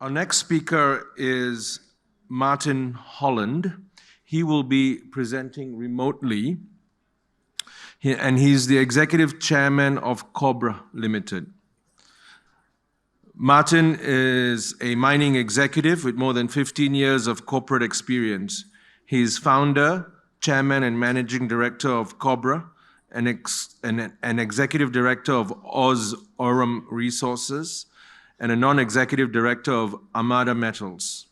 Our next speaker is Martin Holland. He will be presenting remotely, and he's the executive chairman of Cobre Limited. Martin is a mining executive with more than 15 years of corporate experience. He is founder, chairman, and managing director of Cobre, and executive director of Oz Aurum Resources, and a non-executive director of Armada Metals.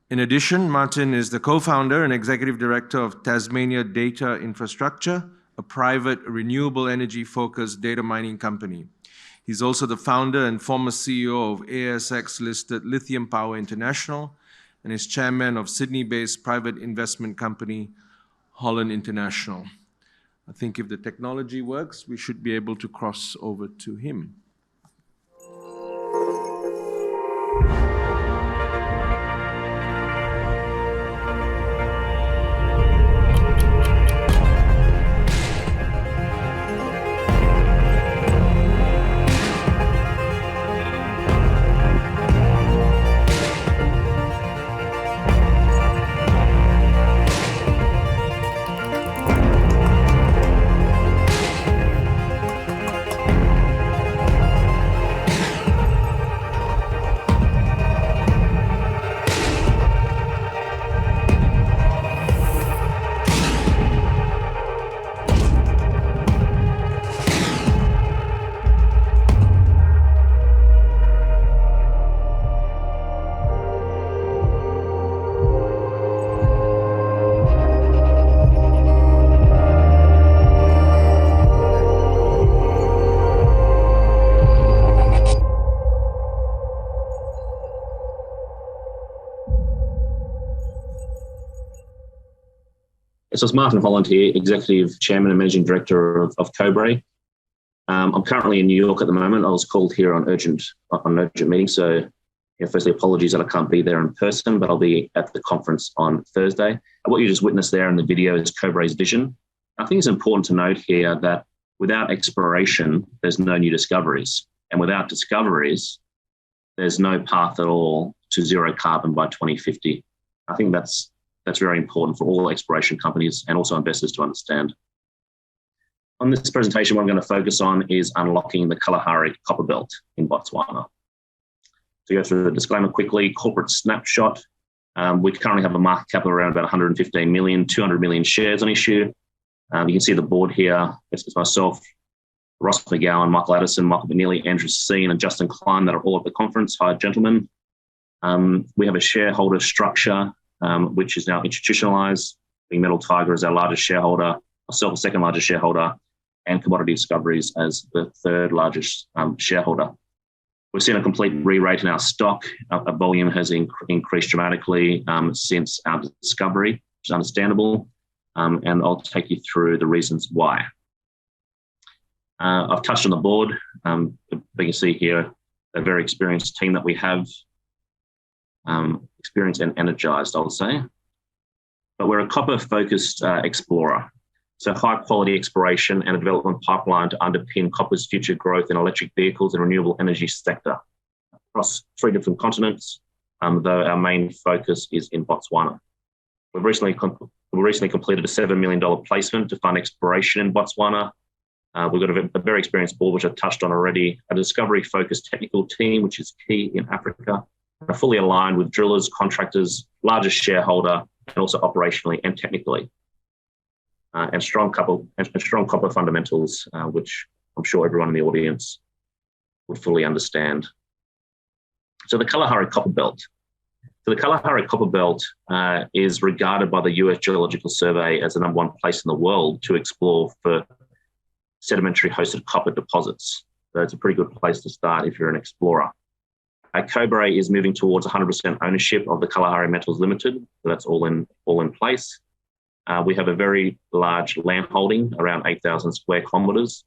In addition, Martin is the co-founder and executive director of Tasmania Data Infrastructure, a private renewable energy-focused data mining company. He's also the founder and former CEO of ASX-listed Lithium Power International and is chairman of Sydney-based private investment company Holland International. I think if the technology works, we should be able to cross over to him. So it's Martin Holland here, Executive Chairman and Managing Director of Cobre. I'm currently in New York at the moment. I was called here on urgent meeting. So firstly, apologies that I can't be there in person, but I'll be at the conference on Thursday. And what you just witnessed there in the video is Cobre's vision. I think it's important to note here that without exploration, there's no new discoveries. And without discoveries, there's no path at all to zero carbon by 2050. I think that's very important for all exploration companies and also investors to understand. On this presentation, what I'm going to focus on is unlocking the Kalahari copper belt in Botswana. To go through the disclaimer quickly, corporate snapshot. We currently have a market cap of around about 115 million, 200 million shares on issue. You can see the board here. It's myself, Ross McGowan, Michael Addison, Michael McNeely, Andrew Seen, and Justin Klein that are all at the conference. Hi, gentlemen. We have a shareholder structure which is now institutionalized, being Metal Tiger as our largest shareholder, myself, the second largest shareholder, and Commodity Discoveries as the third largest shareholder. We've seen a complete re-rate in our stock. Our volume has increased dramatically since our discovery, which is understandable, and I'll take you through the reasons why. I've touched on the board. You can see here a very experienced team that we have. Experienced and energized, I would say. But we're a copper-focused explorer. So high-quality exploration and a development pipeline to underpin copper's future growth in electric vehicles and renewable energy sector across 3 different continents, though our main focus is in Botswana. We've recently completed a $7 million placement to fund exploration in Botswana. We've got a very experienced board, which I've touched on already, a discovery-focused technical team, which is key in Africa, are fully aligned with drillers, contractors, largest shareholder, and also operationally and technically, and strong copper fundamentals, which I'm sure everyone in the audience would fully understand. So the Kalahari copper belt. So the Kalahari copper belt is regarded by the US Geological Survey as the #1 place in the world to explore for sedimentary hosted copper deposits. So it's a pretty good place to start if you're an explorer. Cobre is moving towards 100% ownership of the Kalahari Metals Limited, so that's all in place. We have a very large land holding, around 8,000 square kilometres,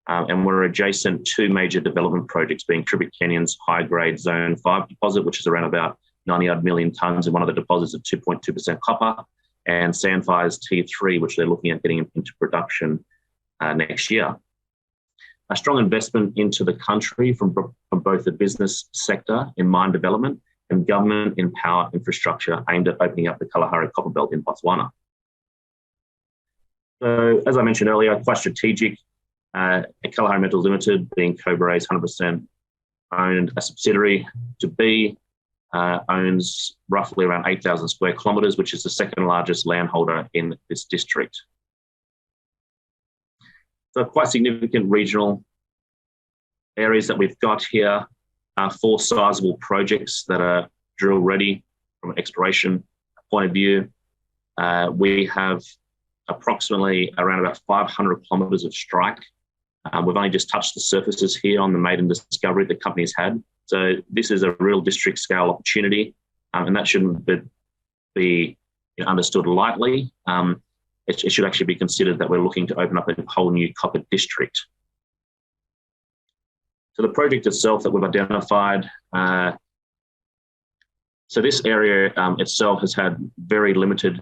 and we're adjacent to major development projects, being Tribute Canyon's high-grade Zone 5 deposit, which is around about 90-odd million tonnes in one of the deposits of 2.2% copper, and Sandfire's T3, which they're looking at getting into production next year. A strong investment into the country from both the business sector in mine development and government in power infrastructure aimed at opening up the Kalahari copper belt in Botswana. So, as I mentioned earlier, quite strategic. Kalahari Metals Limited, being Cobre's 100% owned a subsidiary to be, owns roughly around 8,000 square kilometres, which is the second largest landholder in this district. So quite significant regional areas that we've got here are 4 sizable projects that are drill ready from an exploration point of view. We have approximately around about 500 kilometres of strike. We've only just touched the surfaces here on the maiden discovery the company's had. So this is a real district scale opportunity, and that shouldn't be understood lightly. It should actually be considered that we're looking to open up a whole new copper district. So the project itself that we've identified, so this area itself has had very limited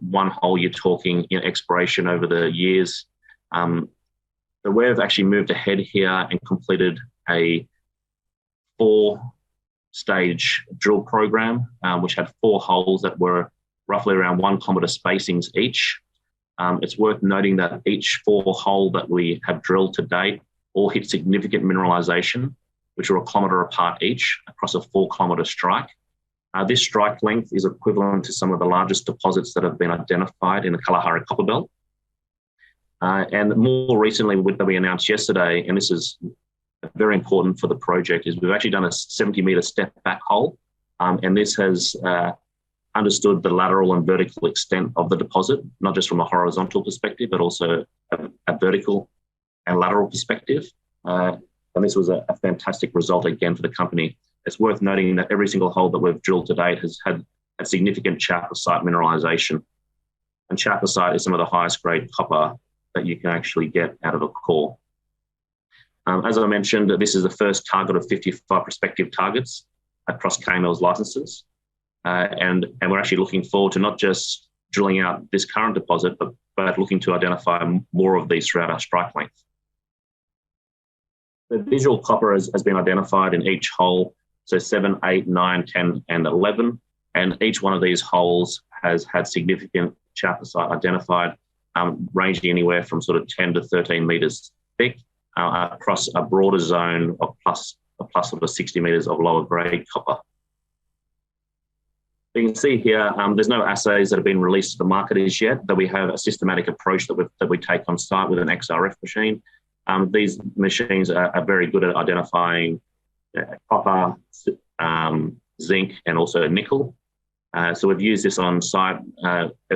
one hole, you're talking exploration over the years. So we've actually moved ahead here and completed a 4-stage drill program, which had 4 holes that were roughly around 1 kilometre spacings each. It's worth noting that each 4-hole that we have drilled to date all hit significant mineralisation, which are 1 kilometre apart each across a 4-kilometre strike. This strike length is equivalent to some of the largest deposits that have been identified in the Kalahari copper belt. And more recently, that we announced yesterday, and this is very important for the project, is we've actually done a 70-metre step back hole, and this has understood the lateral and vertical extent of the deposit, not just from a horizontal perspective, but also a vertical and lateral perspective. And this was a fantastic result again for the company. It's worth noting that every single hole that we've drilled to date has had a significant chalcocite mineralisation. And chalcocite is some of the highest grade copper that you can actually get out of a core. As I mentioned, this is the first target of 55 prospective targets across KML's licenses. And we're actually looking forward to not just drilling out this current deposit, but looking to identify more of these throughout our strike length. The visual copper has been identified in each hole, so 7, 8, 9, 10, and 11. And each one of these holes has had significant chalcocite identified, ranging anywhere from sort of 10 to 13 metres thick, across a broader zone of plus sort of 60 metres of lower grade copper. You can see here, there's no assays that have been released to the market as yet, but we have a systematic approach that we take on site with an XRF machine. These machines are very good at identifying copper, zinc, and also nickel. So we've used this on site.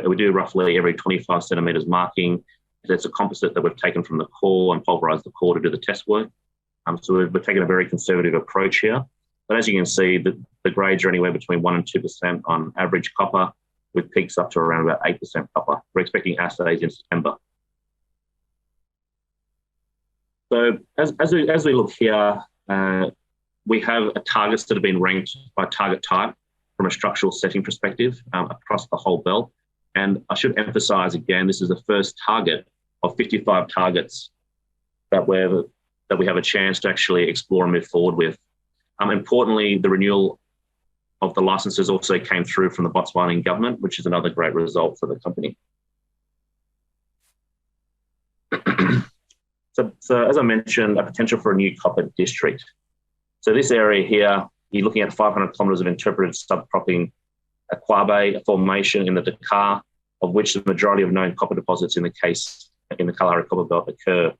We do roughly every 25 centimetres marking. It's a composite that we've taken from the core and pulverised the core to do the test work. So we've taken a very conservative approach here. But as you can see, the grades are anywhere between 1% and 2% on average copper, with peaks up to around about 8% copper. We're expecting assays in September. So as we look here, we have targets that have been ranked by target type from a structural setting perspective across the whole belt. And I should emphasise again, this is the first target of 55 targets that we have a chance to actually explore and move forward with. Importantly, the renewal of the licenses also came through from the Botswana government, which is another great result for the company. So as I mentioned, a potential for a new copper district. So this area here, you're looking at 500 kilometres of interpreted subcropping Cobre formation in the Dakar, of which the majority of known copper deposits in the Kalahari copper belt occur.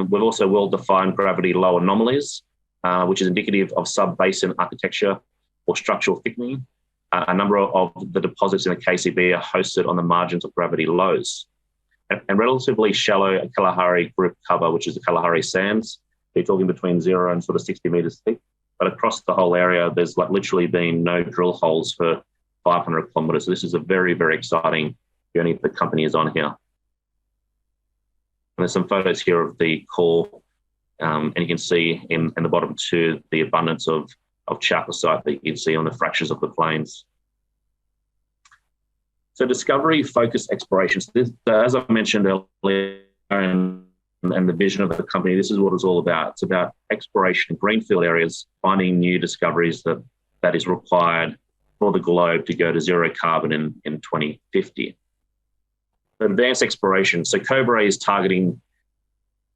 We've also well-defined gravity low anomalies, which is indicative of sub-basin architecture or structural thickening. A number of the deposits in the KCB are hosted on the margins of gravity lows. And relatively shallow Kalahari group cover, which is the Kalahari sands. They're talking between 0 and sort of 60 metres thick. But across the whole area, there's literally been no drill holes for 500 kilometres. So this is a very, very exciting journey the company is on here. And there's some photos here of the core, and you can see in the bottom two the abundance of chalcocite that you can see on the fractures of the plains. So discovery-focused exploration. So this, as I mentioned earlier, and the vision of the company, this is what it's all about. It's about exploration in greenfield areas, finding new discoveries that that is required for the globe to go to zero carbon in 2050. Advanced exploration. So Cobre is targeting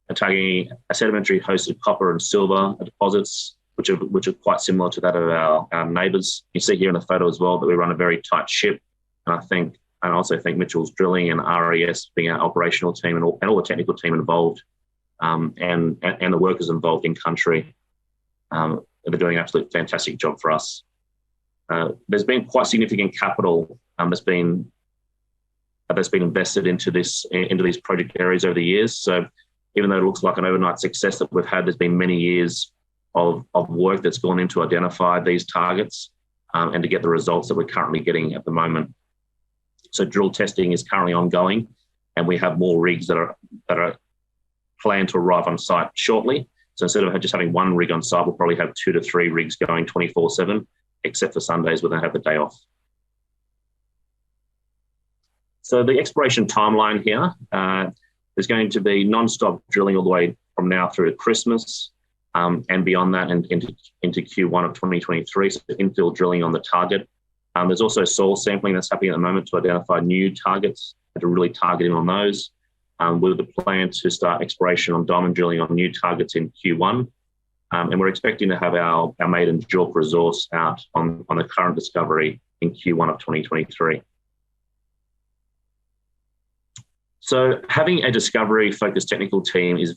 a sedimentary host of copper and silver deposits, which are quite similar to that of our neighbours. You see here in the photo as well that we run a very tight ship, and I also think Mitchell's Drilling and RES being our operational team and all the technical team involved, and the workers involved in country. They're doing an absolute fantastic job for us. There's been quite significant capital that's been invested into these project areas over the years. So even though it looks like an overnight success that we've had, there's been many years of work that's gone into identify these targets and to get the results that we're currently getting at the moment. So drill testing is currently ongoing, and we have more rigs that are planned to arrive on site shortly. So instead of just having one rig on site, we'll probably have 2 to 3 rigs going 24/7, except for Sundays when they have the day off. So the exploration timeline here, there's going to be non-stop drilling all the way from now through to Christmas, and beyond that and into Q1 of 2023, so infill drilling on the target. There's also soil sampling that's happening at the moment to identify new targets and to really target in on those, with the plan to start exploration on diamond drilling on new targets in Q1. And we're expecting to have our maiden JORC resource out on the current discovery in Q1 of 2023. So having a discovery-focused technical team is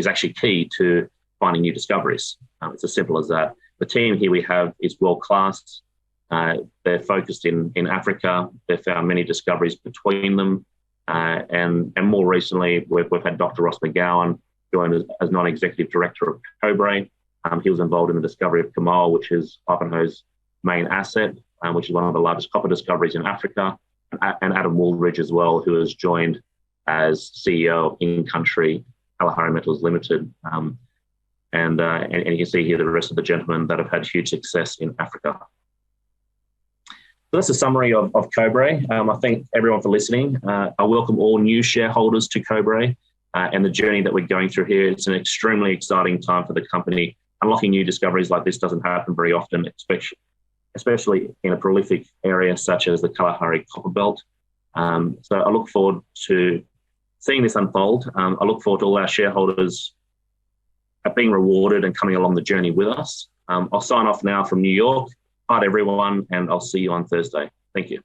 actually key to finding new discoveries. It's as simple as that. The team here we have is world-class. They're focused in Africa. They've found many discoveries between them. And more recently, we've had Dr. Ross McGowan join as non-executive director of Cobre. He was involved in the discovery of Kamal, which is Ivanhoe's main asset, which is one of the largest copper discoveries in Africa. And Adam Woolridge as well, who has joined as CEO of in-country Kalahari Metals Limited. And you can see here the rest of the gentlemen that have had huge success in Africa. So that's a summary of Cobre. I thank everyone for listening. I welcome all new shareholders to Cobre and the journey that we're going through here. It's an extremely exciting time for the company. Unlocking new discoveries like this doesn't happen very often, especially in a prolific area such as the Kalahari Copper Belt. So I look forward to seeing this unfold. I look forward to all our shareholders being rewarded and coming along the journey with us. I'll sign off now from New York. Bye everyone, and I'll see you on Thursday. Thank you.